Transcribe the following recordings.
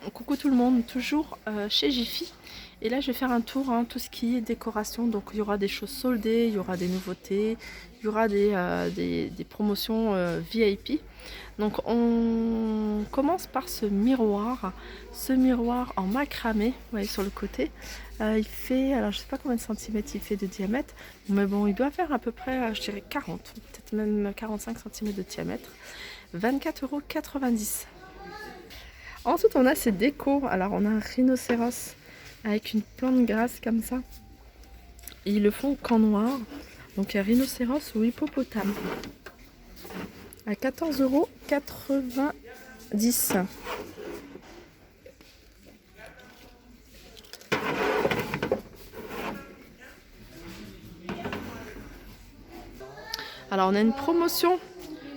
Coucou tout le monde, toujours chez Jiffy. Et là je vais faire un tour, tout ce qui est décoration. Donc il y aura des choses soldées, il y aura des nouveautés, il y aura des promotions VIP. Donc on commence par ce miroir en macramé, vous voyez sur le côté. Il fait, alors je sais pas combien de centimètres il fait de diamètre, mais bon il doit faire à peu près, je dirais 40, peut-être même 45 centimètres de diamètre. 24,90 €. Ensuite, on a ces décos. Alors, on a un rhinocéros avec une plante grasse comme ça. Et ils le font qu'en noir. Donc, un rhinocéros ou hippopotame. À 14,90 €. Alors, on a une promotion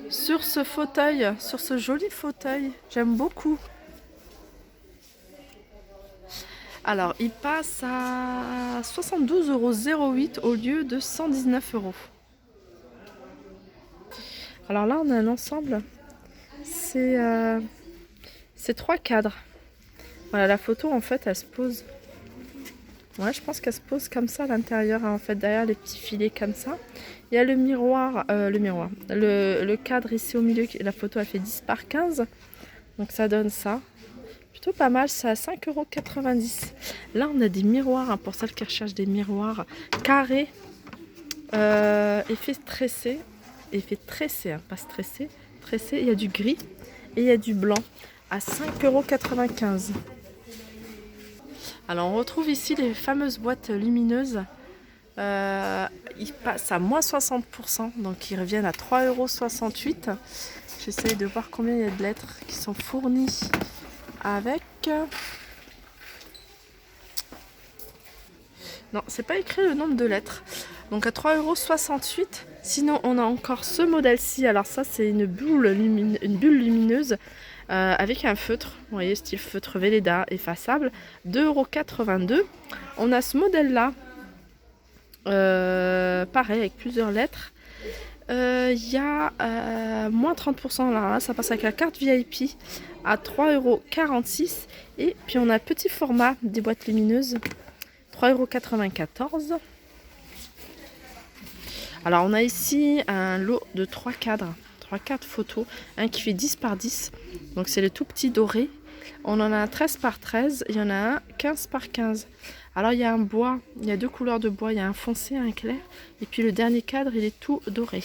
sur ce fauteuil, sur ce joli fauteuil. J'aime beaucoup. Alors, il passe à 72,08 € au lieu de 119 €. Alors là, on a un ensemble. C'est 3 cadres. Voilà, la photo, en fait, elle se pose. Ouais, je pense qu'elle se pose comme ça à l'intérieur, en fait, derrière les petits filets comme ça. Il y a le miroir, le cadre ici au milieu, la photo, elle fait 10 par 15. Donc ça donne ça. Plutôt pas mal, c'est à 5,90 €. Là, on a des miroirs, pour celles qui recherchent des miroirs carrés, effet tressé, pas stressé, tressé. Il y a du gris et il y a du blanc à 5,95 €. Alors on retrouve ici les fameuses boîtes lumineuses. Ils passent à moins 60%, donc ils reviennent à 3,68 €. J'essaye de voir combien il y a de lettres qui sont fournies avec. Non, c'est pas écrit le nombre de lettres. Donc à 3,68 €. Sinon, on a encore ce modèle-ci. Alors ça, c'est une bulle lumineuse avec un feutre. Vous voyez, style feutre Velleda effaçable. 2,82 €. On a ce modèle-là. Pareil, avec plusieurs lettres. Il y a moins 30%. Là, ça passe avec la carte VIP à 3,46 €. Et puis on a petit format des boîtes lumineuses. 3,94 €. Alors on a ici un lot de 3 cadres, 3 cadres photos, un qui fait 10 par 10, donc c'est le tout petit doré. On en a un 13 par 13, il y en a un 15 par 15. Alors il y a un bois, il y a 2 couleurs de bois, il y a un foncé et un clair, et puis le dernier cadre il est tout doré.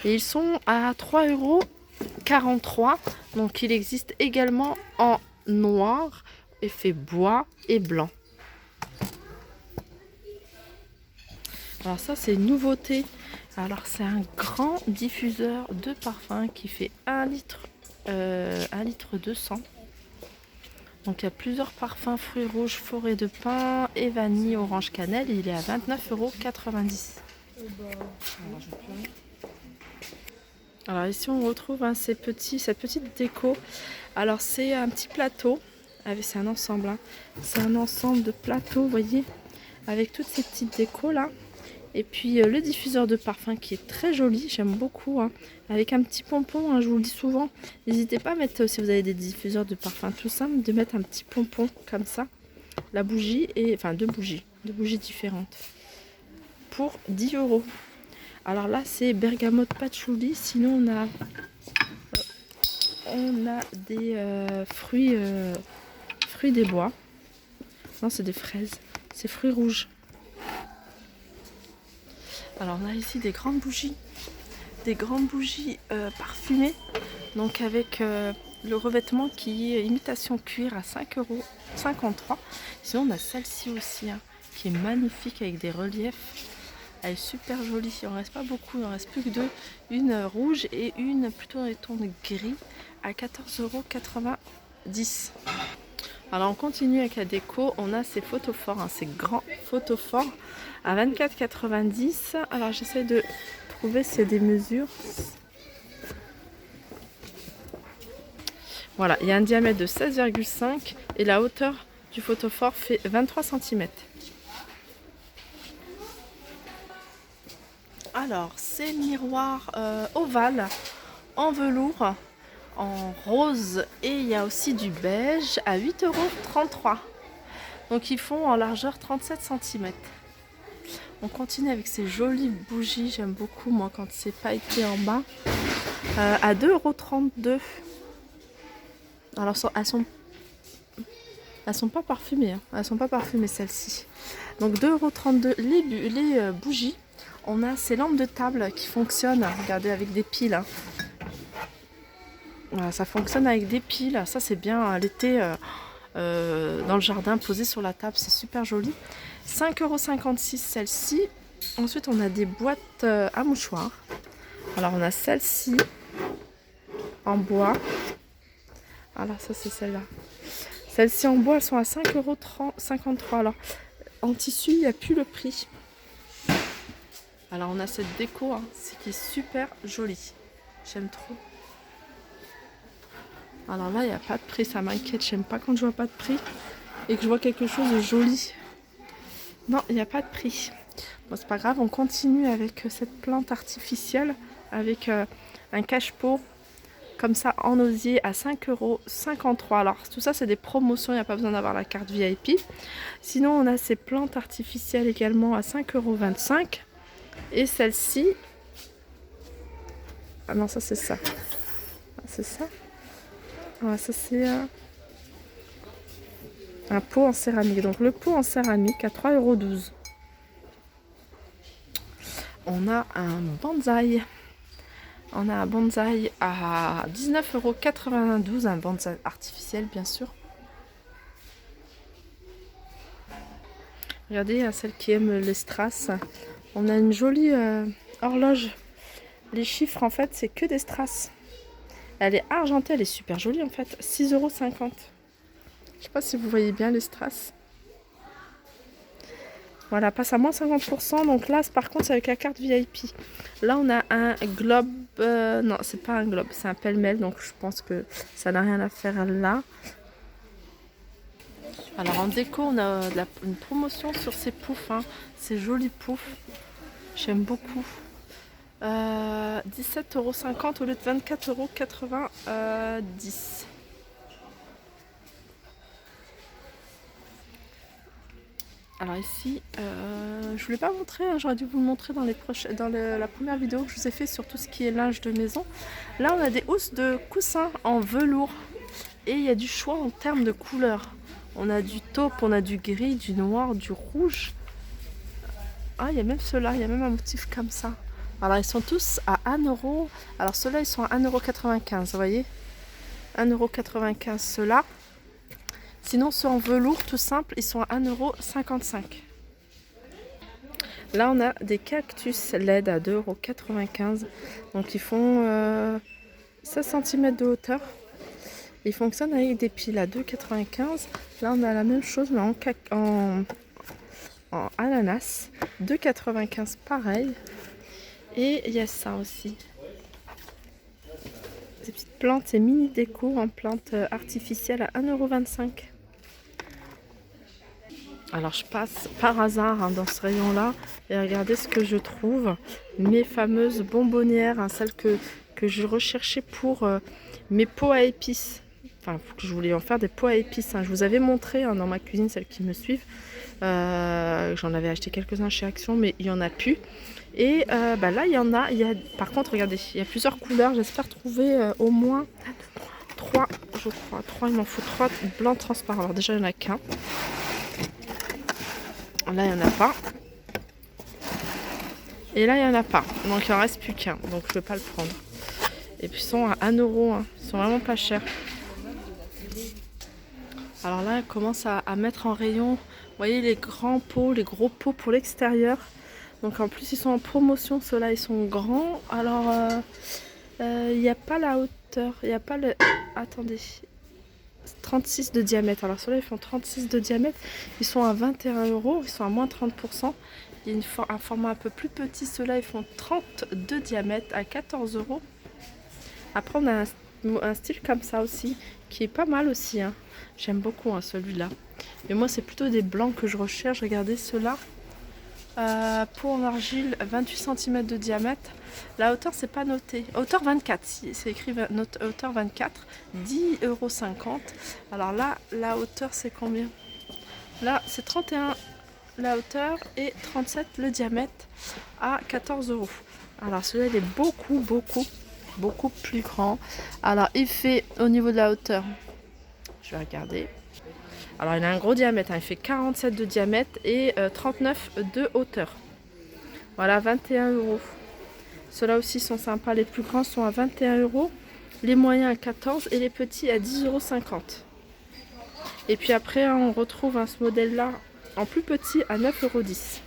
Et ils sont à 3,43 €, donc il existe également en noir, effet bois et blanc. Alors ça c'est une nouveauté. Alors c'est un grand diffuseur de parfum qui fait 1 litre, 1 litre 200. Donc il y a plusieurs parfums, fruits rouges, forêt de pin et vanille, orange cannelle. Il est à 29,90 €. Alors ici on retrouve cette petite déco. Alors c'est un petit plateau, c'est un ensemble. C'est un ensemble de plateaux, vous voyez, avec toutes ces petites décos là. Et puis le diffuseur de parfum qui est très joli, j'aime beaucoup, avec un petit pompon, je vous le dis souvent. N'hésitez pas à mettre, si vous avez des diffuseurs de parfum tout simple, de mettre un petit pompon comme ça. La bougie, enfin deux bougies différentes. Pour 10 €. Alors là c'est bergamote patchouli, sinon on a des fruits des bois. Non, c'est des fraises, c'est fruits rouges. Alors on a ici des grandes bougies parfumées, donc avec le revêtement qui est imitation cuir à 5,53 €. Sinon on a celle-ci aussi, qui est magnifique avec des reliefs. Elle est super jolie. Il en reste pas beaucoup, il en reste plus que deux, une rouge et une plutôt dans les tons gris à 14,90 €. Alors on continue avec la déco, on a ces photophores, ces grands photophores à 24,90 €. Alors j'essaie de trouver c'est des mesures. Voilà, il y a un diamètre de 16,5 et la hauteur du photophore fait 23 cm. Alors ces miroirs ovales en velours en rose et il y a aussi du beige à 8,33 €. Donc ils font en largeur 37 cm. On continue avec ces jolies bougies, j'aime beaucoup moi quand c'est pailleté en bas, à 2,32 €. Alors elles sont pas parfumées, hein. Elles sont pas parfumées celles-ci. Donc 2,32 €. Les bougies, on a ces lampes de table qui fonctionnent, regardez, avec des piles, hein. Voilà, ça fonctionne avec des piles, ça c'est bien l'été dans le jardin, posé sur la table, c'est super joli. 5,56 € celle-ci. Ensuite on a des boîtes à mouchoirs. Alors on a celle-ci en bois. Alors ça c'est celle-là. Celles-ci en bois, elles sont à 5,53 €. Alors en tissu, il n'y a plus le prix. Alors on a cette déco, hein, qui est super jolie. J'aime trop. Alors là, il n'y a pas de prix, ça m'inquiète. J'aime pas quand je vois pas de prix et que je vois quelque chose de joli. Non, il n'y a pas de prix. Bon, c'est pas grave, on continue avec cette plante artificielle avec un cache-pot comme ça en osier à 5,53 €. Alors tout ça, c'est des promotions, il n'y a pas besoin d'avoir la carte VIP. Sinon, on a ces plantes artificielles également à 5,25 €. Et celle-ci, ah non, ça c'est ça. C'est ça. Ah, ça c'est un pot en céramique. Donc le pot en céramique à 3,12 €. On a un bonsaï. On a un bonsaï à 19,92 €. Un bonsaï artificiel, bien sûr. Regardez, à celle qui aime les strass. On a une jolie horloge. Les chiffres, en fait, c'est que des strass. Elle est argentée, elle est super jolie en fait. 6,50 €. Je sais pas si vous voyez bien les strass. Voilà, passe à moins 50%. Donc là, par contre, c'est avec la carte VIP. Là, on a un globe. Non, c'est pas un globe, c'est un pêle-mêle. Donc je pense que ça n'a rien à faire là. Alors en déco, on a une promotion sur ces poufs, hein. Ces jolis poufs. J'aime beaucoup. 17,50 € au lieu de 24,90 €. Alors ici, je voulais pas montrer, hein, j'aurais dû vous le montrer dans la première vidéo que je vous ai fait sur tout ce qui est linge de maison. Là, on a des housses de coussins en velours et il y a du choix en termes de couleurs. On a du taupe, on a du gris, du noir, du rouge. Ah, il y a même ceux-là, il y a même un motif comme ça. Alors, ils sont tous à 1 €. Alors, ceux-là, ils sont à 1,95 €, vous voyez, 1,95 € ceux-là. Sinon, ceux en velours, tout simple, ils sont à 1,55 €. Là, on a des cactus LED à 2,95 €. Donc, ils font 16 cm de hauteur. Ils fonctionnent avec des piles à 2,95 €. Là, on a la même chose, mais en ananas. 2,95 € pareil. Et il y a ça aussi. Ces petites plantes, c'est mini déco en plantes artificielles à 1,25 €. Alors je passe par hasard, hein, dans ce rayon-là et regardez ce que je trouve. Mes fameuses bonbonnières, hein, celles que je recherchais pour mes pots à épices. Enfin, je voulais en faire des pots à épices, hein. Je vous avais montré, hein, dans ma cuisine, celles qui me suivent. J'en avais acheté quelques-uns chez Action, mais il n'y en a plus. Et là, il y en a. Par contre, regardez, il y a plusieurs couleurs. J'espère trouver au moins 3, je crois. 3, il m'en faut 3 blancs transparents. Alors déjà, il n'y en a qu'un. Là, il n'y en a pas. Et là, il n'y en a pas. Donc, il n'en reste plus qu'un. Donc, je ne vais pas le prendre. Et puis, ils sont à 1 €. Hein. Ils sont vraiment pas chers. Alors là, elle commence à mettre en rayon. Vous voyez, les grands pots, les gros pots pour l'extérieur. Donc, en plus, ils sont en promotion. Ceux-là, ils sont grands. Alors, il n'y a pas la hauteur. Il n'y a pas le... Attendez. 36 de diamètre. Alors ceux-là ils font 36 de diamètre. Ils sont à 21 €. Ils sont à moins 30%. Il y a un format un peu plus petit. Ceux-là ils font 30 de diamètre à 14 €. Après on a un style comme ça aussi qui est pas mal aussi, hein. J'aime beaucoup, hein, celui-là. Mais moi c'est plutôt des blancs que je recherche. Regardez ceux-là. Pot en argile 28 cm de diamètre. La hauteur c'est pas noté. Hauteur 24, c'est écrit hauteur 24, 10,50 €. Alors là, la hauteur c'est combien? Là c'est 31 la hauteur et 37 le diamètre à 14 €. Alors celui-là il est beaucoup plus grand. Alors il fait au niveau de la hauteur, je vais regarder. Alors il a un gros diamètre, il fait 47 de diamètre et 39 de hauteur. Voilà, 21 €. Ceux-là aussi sont sympas, les plus grands sont à 21 €, les moyens à 14 et les petits à 10,50 €. Et puis après on retrouve ce modèle-là en plus petit à 9,10 €.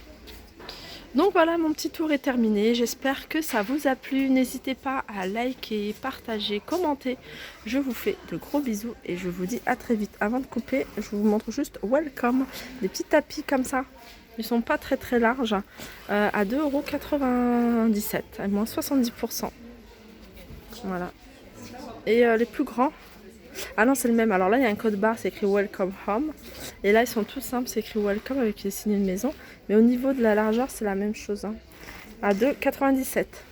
Donc voilà, mon petit tour est terminé. J'espère que ça vous a plu. N'hésitez pas à liker, partager, commenter. Je vous fais de gros bisous et je vous dis à très vite. Avant de couper, je vous montre juste Welcome. Des petits tapis comme ça. Ils sont pas très larges. À 2,97 €, à moins 70%. Voilà. Et les plus grands. Ah non, c'est le même. Alors là, il y a un code barre, c'est écrit Welcome Home. Et là, ils sont tous simples, c'est écrit Welcome avec les signes de maison. Mais au niveau de la largeur, c'est la même chose. À 2,97 €.